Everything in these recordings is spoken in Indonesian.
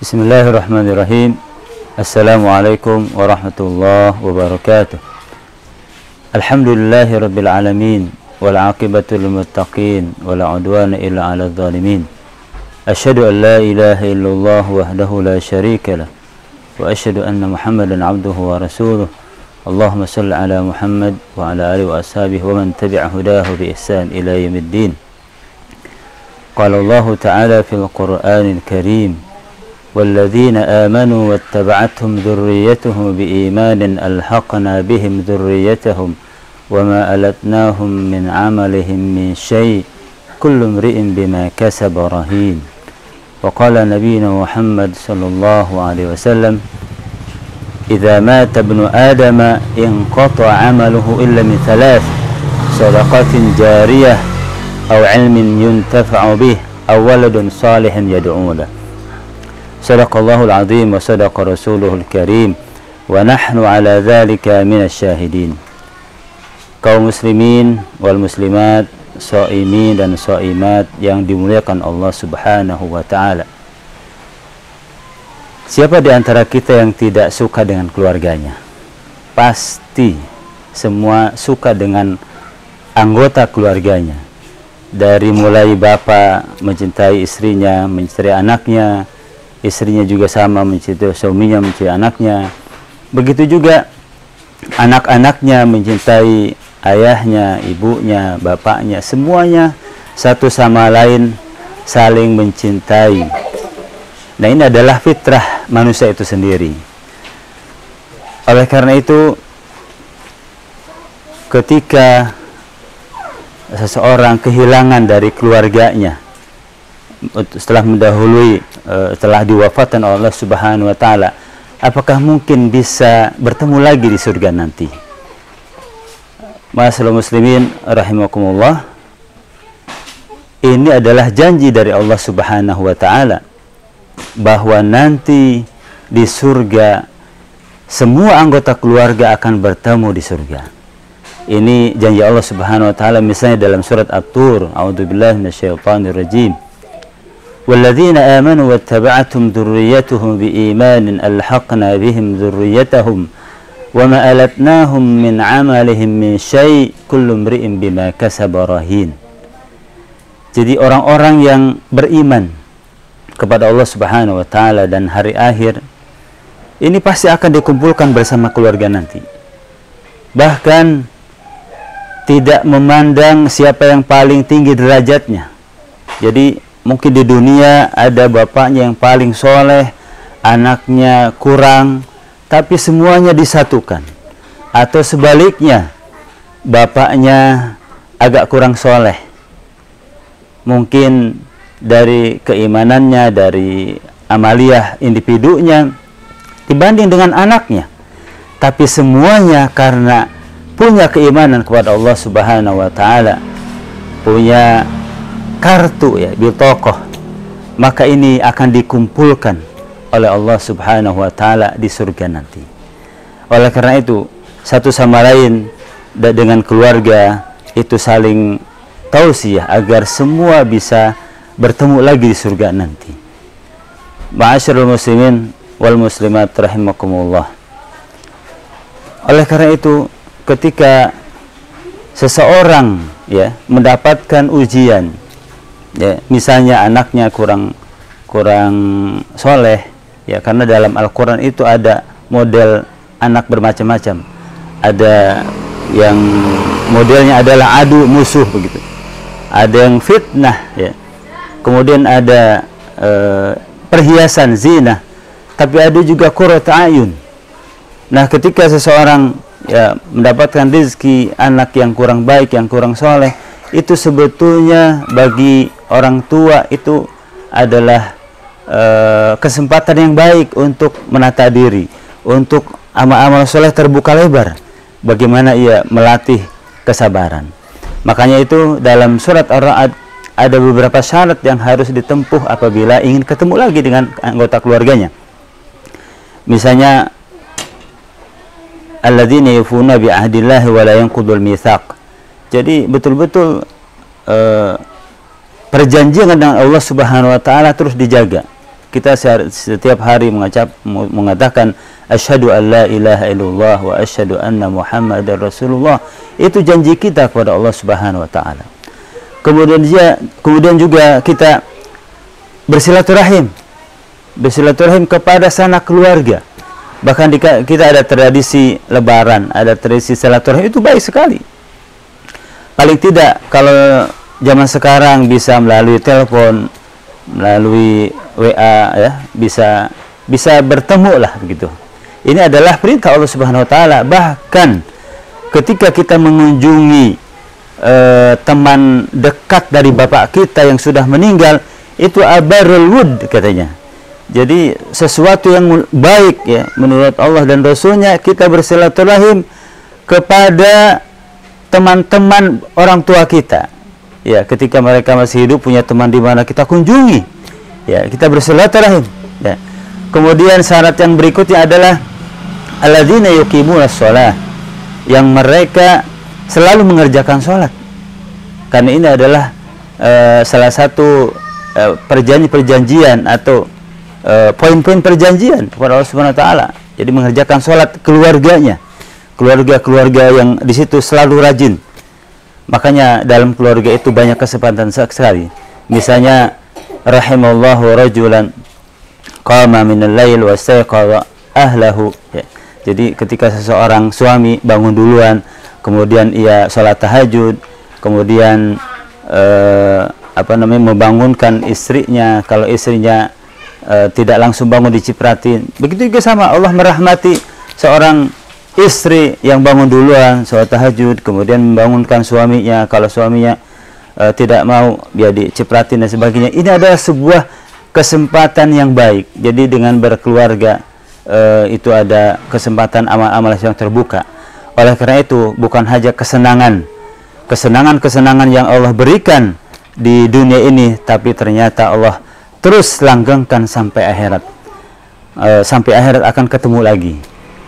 Bismillahirrahmanirrahim. Assalamualaikum warahmatullahi wabarakatuh. Alhamdulillahi rabbil alamin, wal aqibatu lil muttaqin, wala udwana illa 'alal zalimin. Asyhadu an la ilaha illallah wahdahu la syarika lah, wa asyhadu anna Muhammadan 'abduhu wa rasuluh. Allahumma shalli ala Muhammad wa ala alihi wa ashabihi wa man tabi'a hudahu bi ihsan ila yaumiddin. Qala Allah ta'ala fil Qur'anil Karim: والذين آمنوا واتبعتهم ذريتهم بإيمان ألحقنا بهم ذريتهم وما ألتناهم من عملهم من شيء كل امرئ بما كسب رهين. وقال نبينا محمد صلى الله عليه وسلم: إذا مات ابن آدم انقطع عمله إلا من ثلاث: صدقة جارية أو علم ينتفع به أو ولد صالح يدعو له. Sadaqallahul azim wa sadaqa rasuluhul karim wa nahnu ala dhalika minas syahidin. Kaum muslimin wal muslimat, shaimin dan shaimat yang dimuliakan Allah Subhanahu wa taala. Siapa di antara kita yang tidak suka dengan keluarganya? Pasti semua suka dengan anggota keluarganya. Dari mulai bapak mencintai istrinya, mencintai anaknya, istrinya juga sama mencintai suaminya, mencintai anaknya. Begitu juga anak-anaknya mencintai ayahnya, ibunya, bapaknya. Semuanya satu sama lain saling mencintai. Nah, ini adalah fitrah manusia itu sendiri. Oleh karena itu, ketika seseorang kehilangan dari keluarganya setelah mendahului, telah diwafatkan Allah Subhanahu wa taala, apakah mungkin bisa bertemu lagi di surga nanti? Ma'asyiral muslimin rahimakumullah, ini adalah janji dari Allah Subhanahu wa taala bahwa nanti di surga semua anggota keluarga akan bertemu di surga. Ini janji Allah Subhanahu wa taala, misalnya dalam surat At-Tur, a'udzubillahi minasyaitonir rajim. والذين آمنوا واتبعتهم ذريتهم بإيمان ألحقنا بهم ذريتهم وما ألتناهم من عملهم من شيء كل امرئ بما كسب رهين. Jadi orang-orang yang beriman kepada Allah Subhanahu wa taala dan hari akhir ini pasti akan dikumpulkan bersama keluarga nanti. Bahkan tidak memandang siapa yang paling tinggi derajatnya. Jadi mungkin di dunia ada bapaknya yang paling soleh, anaknya kurang, tapi semuanya disatukan. Atau sebaliknya, bapaknya agak kurang soleh. Mungkin dari keimanannya, dari amaliyah individunya, dibanding dengan anaknya. Tapi semuanya karena punya keimanan kepada Allah Subhanahu wa taala, punya kartu ya, bitokoh, maka ini akan dikumpulkan oleh Allah Subhanahu wa taala di surga nanti. Oleh karena itu, satu sama lain dengan keluarga itu saling tausiah agar semua bisa bertemu lagi di surga nanti. Ma'asyiral muslimin wal muslimat rahimakumullah. Oleh karena itu, ketika seseorang ya mendapatkan ujian, ya, misalnya anaknya kurang soleh, ya, karena dalam Al-Quran itu ada model anak bermacam-macam. Ada yang modelnya adalah adu musuh begitu, ada yang fitnah, ya, kemudian ada perhiasan zina, tapi ada juga qurratu ayun. Nah, ketika seseorang ya mendapatkan rezeki anak yang kurang baik, yang kurang soleh, itu sebetulnya bagi orang tua itu adalah kesempatan yang baik untuk menata diri, untuk amal-amal soleh terbuka lebar. Bagaimana ia melatih kesabaran. Makanya itu dalam surat Ar-Ra'd ada beberapa syarat yang harus ditempuh apabila ingin ketemu lagi dengan anggota keluarganya. Misalnya, alladzina yufuna bi ahdillahi wa la yanqudul mitsaq. Jadi betul-betul perjanjian dengan Allah Subhanahu wa taala terus dijaga. kita setiap hari mengatakan asyhadu an la ilaha illallah wa asyhadu anna muhammadar rasulullah, itu janji kita kepada Allah Subhanahu wa taala. Kemudian juga kita bersilaturahim kepada sanak keluarga. Bahkan kita ada tradisi lebaran, ada tradisi silaturahim, itu baik sekali. Paling tidak kalau zaman sekarang bisa melalui telepon, melalui WA, ya, bisa bertemu lah begitu. Ini adalah perintah Allah Subhanahu wa taala. Bahkan ketika kita mengunjungi teman dekat dari bapak kita yang sudah meninggal, itu abarul wud katanya. Jadi sesuatu yang baik ya menurut Allah dan Rasulnya, kita bersilaturahim kepada teman-teman orang tua kita. Ya, ketika mereka masih hidup, punya teman di mana kita kunjungi. Ya, kita bersilaturahim. Ya. Kemudian syarat yang berikutnya adalah alladzina yuqimunas shalah, yang mereka selalu mengerjakan sholat. Karena ini adalah salah satu perjanjian atau poin-poin perjanjian kepada Allah Subhanahu wa taala. Jadi mengerjakan sholat keluarganya, keluarga yang di situ selalu rajin. Makanya dalam keluarga itu banyak kesempatan sekali. Misalnya rahimallahu rajulan qama minal lail wa stayqadha ahlahu. Ya. Jadi ketika seseorang suami bangun duluan, kemudian ia sholat tahajud, kemudian membangunkan istrinya. Kalau istrinya tidak langsung bangun, dicipratin. Begitu juga sama, Allah merahmati seorang istri yang bangun duluan sholat tahajud, kemudian membangunkan suaminya. Kalau suaminya tidak mau, dia dicipratin dan sebagainya. Ini adalah sebuah kesempatan yang baik. Jadi dengan berkeluarga itu ada kesempatan amal-amal yang terbuka. Oleh karena itu, bukan hanya kesenangan yang Allah berikan di dunia ini, tapi ternyata Allah terus langgengkan sampai akhirat. Sampai akhirat akan ketemu lagi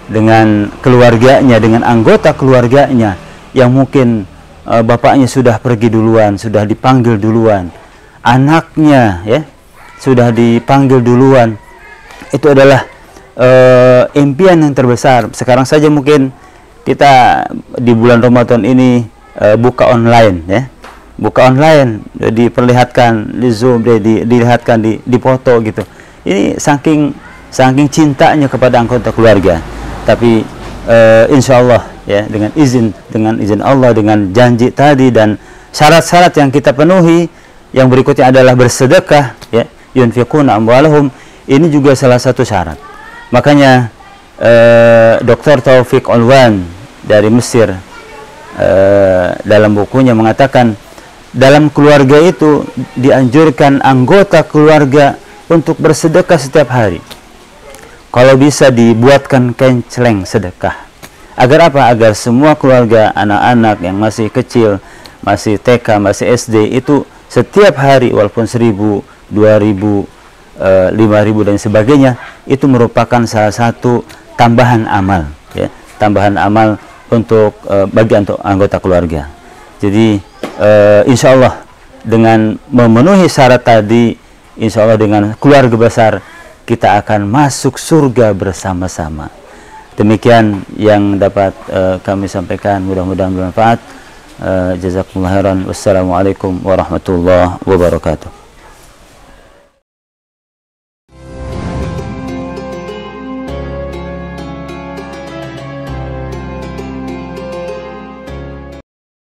dengan keluarganya, dengan anggota keluarganya yang mungkin bapaknya sudah pergi duluan, sudah dipanggil duluan, anaknya ya sudah dipanggil duluan. Itu adalah impian yang terbesar. Sekarang saja mungkin kita di bulan Ramadan ini buka online ya, buka online, diperlihatkan di Zoom, dilihatkan di foto gitu. Ini saking cintanya kepada anggota keluarga. Tapi insya Allah ya, dengan izin Allah, dengan janji tadi dan syarat-syarat yang kita penuhi, yang berikutnya adalah bersedekah ya, yunfiquna amwalahum, ini juga salah satu syarat. Makanya Dr. Taufik Ulwan dari Mesir dalam bukunya mengatakan, dalam keluarga itu dianjurkan anggota keluarga untuk bersedekah setiap hari. Kalau bisa dibuatkan kenceleng sedekah. Agar apa? Agar semua keluarga, anak-anak yang masih kecil, masih TK, masih SD, itu setiap hari walaupun 1.000, 2.000, 5.000 dan sebagainya, itu merupakan salah satu tambahan amal ya, tambahan amal untuk bagi anggota keluarga. Jadi insya Allah dengan memenuhi syarat tadi, insya Allah dengan keluarga besar kita akan masuk surga bersama-sama. Demikian yang dapat kami sampaikan, mudah-mudahan bermanfaat. Jazakumullah khairan. Wassalamualaikum warahmatullahi wabarakatuh.